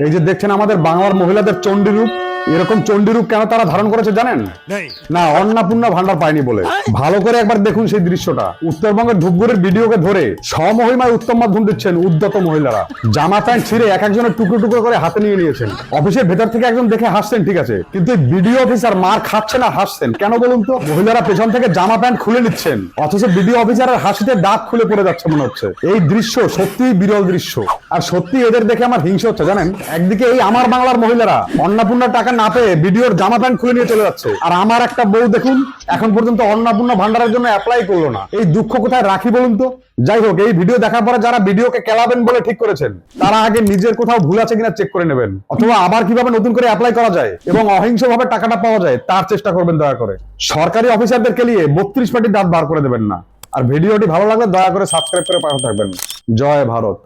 এই যে দেখছেন আমাদের বাংলার মহিলাদের চণ্ডী রূপ, এরকম চণ্ডী রূপ কেন তারা ধারণ করেছে জানেন? না, অন্নপূর্ণা ভান্ডার পায়নি বলে। ভালো করে একবার দেখুন সেই দৃশ্যটা। উত্তরবঙ্গের ধূপগুড়ির ভিডিওকে ধরে স্বমহিমায় উত্তম মাধ্যম দিচ্ছেন উদ্যত মহিলারা। জামা প্যান্ট ছিঁড়ে এক একজনের টুকরো টুকরো করে হাতে নিয়ে নিয়েছেন। অফিসের ভেতর থেকে একজন দেখে হাসছেন, ঠিক আছে, কিন্তু এই বিডিও অফিসার মার খাচ্ছেন আর হাসছেন কেন বলুন তো? মহিলারা পেছন থেকে জামা প্যান্ট খুলে নিচ্ছেন, অথচ বিডিও অফিসারের হাসিতে দাঁত খুলে পড়ে যাচ্ছে মনে হচ্ছে। এই দৃশ্য সত্যিই বিরল দৃশ্য, আর সত্যি এদের দেখে আমার হিংসা হচ্ছে জানেন। একদিকে এই আমার বাংলার মহিলারা অন্নপূর্ণার টাকা না পেয়ে ভিডিওর জামা প্যান্ট খুলে নিয়ে চলে যাচ্ছে, আর আমার একটা বউ দেখুন এখন পর্যন্ত অন্নপূর্ণা ভান্ডারের জন্য অ্যাপ্লাই করলো না। এই দুঃখ কোথায় রাখি বলুন তো? যাই হোক, এই ভিডিও দেখার পরে যারা ভিডিওকে কেলাবেন বলে ঠিক করেছেন, তারা আগে নিজের কোথাও ভুল আছে কিনা চেক করে নেবেন, অথবা আবার কিভাবে নতুন করে অ্যাপ্লাই করা যায় এবং অহিংসভাবে টাকাটা পাওয়া যায় তার চেষ্টা করবেন দয়া করে। সরকারি অফিসারদেরকে নিয়ে 32 পার্টি দাঁত বার করে দেবেন না। আর ভিডিওটি ভালো লাগলে দয়া করে সাবস্ক্রাইব করে পাশে থাকবেন। জয় ভারত।